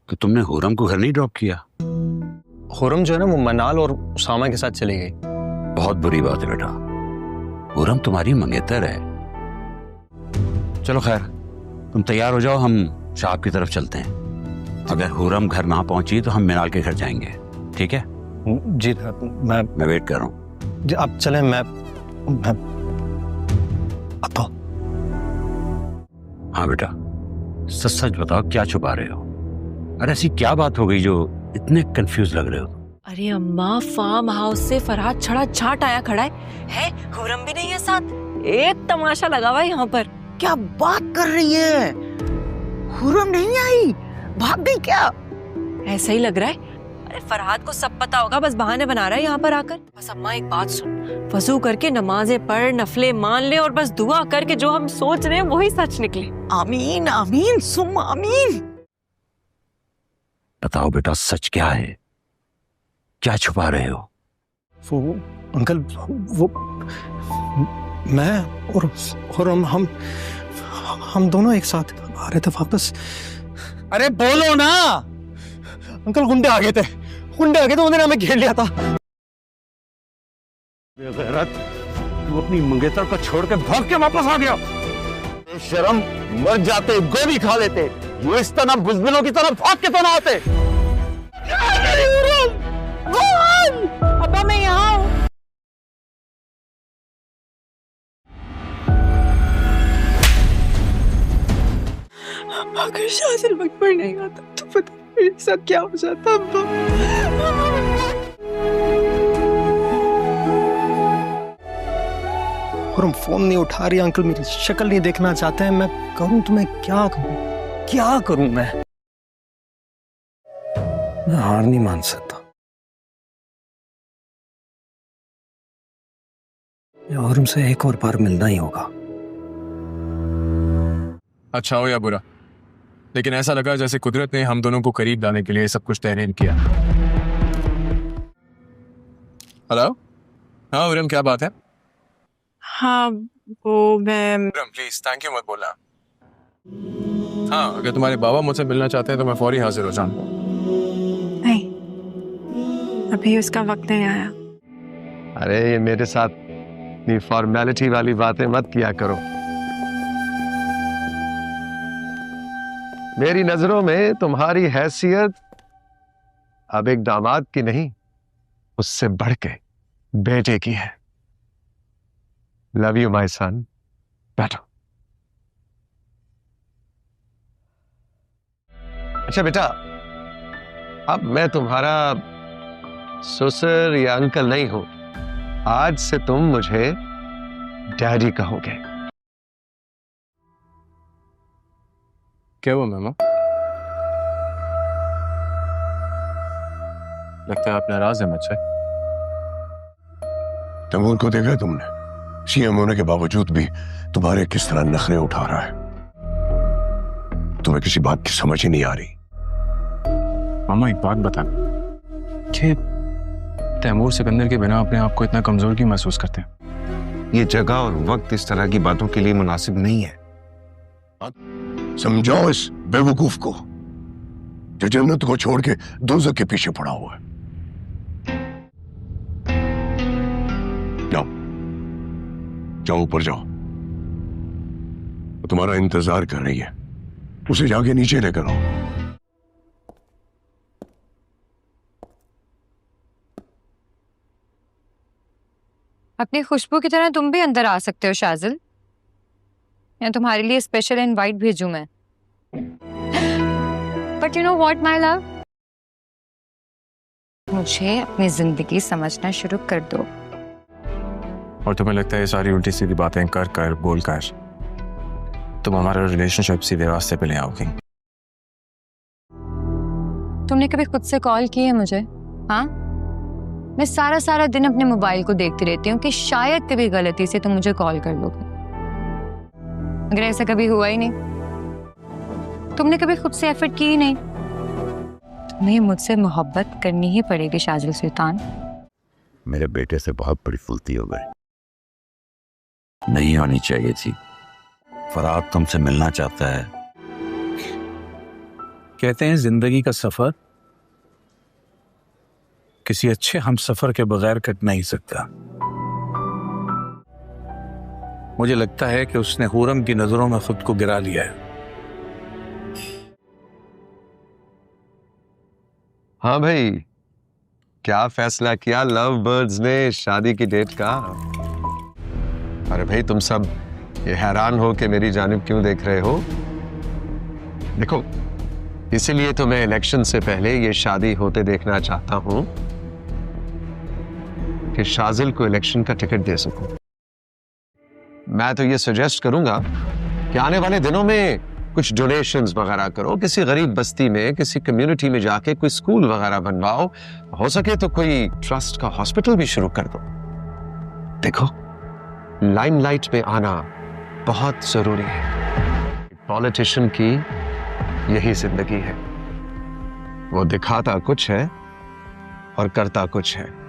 कि तुमने हुरम को घर नहीं ड्रॉप किया? हुरम जो है ना वो मनाल और सामा के साथ चली गई। बहुत बुरी बात है बेटा, हुरम तुम्हारी मंगेतर है। चलो खैर, तुम तैयार हो जाओ, हम शाह की तरफ चलते हैं। अगर हुरम घर ना पहुंची तो हम मिनाल के घर जाएंगे, ठीक है? जी मैं वेट कर रहा हूँ। जी आप चलें, मैं अब तो। हाँ बेटा, सच सच बताओ, क्या छुपा रहे हो? अरे ऐसी क्या बात हो गई जो इतने कंफ्यूज लग रहे हो? अरे अम्मा, फार्म हाउस से फरहाद छड़ा छाट आया खड़ा है, हुरम भी नहीं है साथ। एक तमाशा लगा हुआ है यहाँ पर। क्या बात कर रही है? हुरम नहीं आई, भाग गई क्या? ऐसा ही लग रहा है। अरे फरहाद को सब पता होगा, बस बहाने बना रहा है यहाँ पर आकर। बस अम्मा एक बात सुन, वजू करके नमाजें पढ़, नफले मान ले और बस दुआ करके जो हम सोच रहे हैं वही सच निकले। आमीन आमीन सुम आमीन। बताओ बेटा, सच क्या है? क्या छुपा रहे हो? वो अंकल, वो मैं और हम दोनों एक साथ आ रहे थे वापस। अरे बोलो ना अंकल, गुंडे आ गए थे, उन्होंने हमें घेर लिया था। बेगैरत, तू अपनी मंगेतर को छोड़ के भाग के वापस आ गया। शर्म, मर जाते गोली खा लेते, वो इस तरह बुजदिलों की तरह भाग के तो ना आते। अब्बा मैं यहाँ हूँ। अगर शाजिल वक्त पर नहीं आता तो पता नहीं मेरे साथ क्या हो जाता। अब्बा और हम फोन नहीं उठा रही, अंकल मेरी शक्ल नहीं देखना चाहते हैं। मैं करूं तो मैं क्या करूं मैं हार नहीं मान सकता। और हमसे एक और बार मिलना ही होगा। अच्छा हो या बुरा, लेकिन ऐसा लगा जैसे कुदरत ने हम दोनों को करीब लाने के लिए सब कुछ तहरीर किया। हेलो, हाँ उरम, क्या बात है? हाँ वो मैं उरम प्लीज थैंक यू मत बोलना। हाँ, अगर तुम्हारे बाबा मुझसे मिलना चाहते हैं तो मैं फौरी हाजिर हो जाऊंगा। नहीं, अभी उसका वक्त नहीं आया। अरे ये मेरे साथ फॉर्मेलिटी वाली बातें मत किया करो। मेरी नजरों में तुम्हारी हैसियत अब एक दामाद की नहीं, उससे बढ़ के बेटे की है। Love you my son. बैठो। अच्छा बेटा, अब मैं तुम्हारा ससुर या अंकल नहीं हूं, आज से तुम मुझे डैडी कहोगे। क्या हुआ मामा? लगता है आप नाराज हैं मुझसे। तैमूर को देखा तुमने? सीएम होने के बावजूद भी तुम्हारे किस तरह नखरे उठा रहा है। तुम्हें किसी बात की समझ ही नहीं आ रही। मामा एक बात बता, कि तैमूर सिकंदर के बिना अपने आप को इतना कमजोर क्यों महसूस करते हैं? ये जगह और वक्त इस तरह की बातों के लिए मुनासिब नहीं है। समझाओ इस बेवकूफ को जो जन्नत को छोड़ के दोज़ख के पीछे पड़ा हुआ है। जाओ जाओ, ऊपर जाओ, वो तुम्हारा इंतजार कर रही है। उसे जाके नीचे लेकर आओ। अपनी खुशबू की तरह तुम भी अंदर आ सकते हो शाजिल, या तुम्हारे लिए स्पेशल इनवाइट भेजूं मैं। But you know what my love, मुझे अपनी जिंदगी समझना शुरू कर दो। और तुम्हें लगता है ये सारी उल्टी सीधी बातें कर कर बोल कर तुम हमारा रिलेशनशिप सीधे रास्ते पे ले आओगे? तुमने कभी खुद से कॉल की है मुझे? हाँ, मैं सारा दिन अपने मोबाइल को देखती रहती हूँ कि शायद कभी गलती से तुम मुझे कॉल कर लोगे। अगर ऐसा कभी हुआ ही नहीं, तुमने कभी खुद से एफर्ट की ही नहीं, तुम्हें मुझसे मोहब्बत करनी ही पड़ेगी शाजिल सुल्तान। मेरे बेटे से बहुत बड़ी फुलती हो गई। नहीं होनी चाहिए थी। फरहाद तुमसे मिलना चाहता है। कहते हैं जिंदगी का सफर किसी अच्छे हम सफर के बगैर कट नहीं सकता। मुझे लगता है कि उसने हुरम की नजरों में खुद को गिरा लिया है। हाँ भाई, क्या फैसला किया लव बर्ड्स ने शादी की डेट का? अरे भाई, तुम सब ये हैरान हो कि मेरी जानिब क्यों देख रहे हो? देखो, इसीलिए तो मैं इलेक्शन से पहले ये शादी होते देखना चाहता हूं कि शाजिल को इलेक्शन का टिकट दे सकूं। मैं तो ये सजेस्ट करूंगा कि आने वाले दिनों में कुछ डोनेशंस वगैरह करो, किसी गरीब बस्ती में, किसी कम्युनिटी में जाके कोई स्कूल वगैरह बनवाओ, हो सके तो कोई ट्रस्ट का हॉस्पिटल भी शुरू कर दो। देखो, लाइमलाइट में आना बहुत जरूरी है। पॉलिटिशियन की यही जिंदगी है, वो दिखाता कुछ है और करता कुछ है।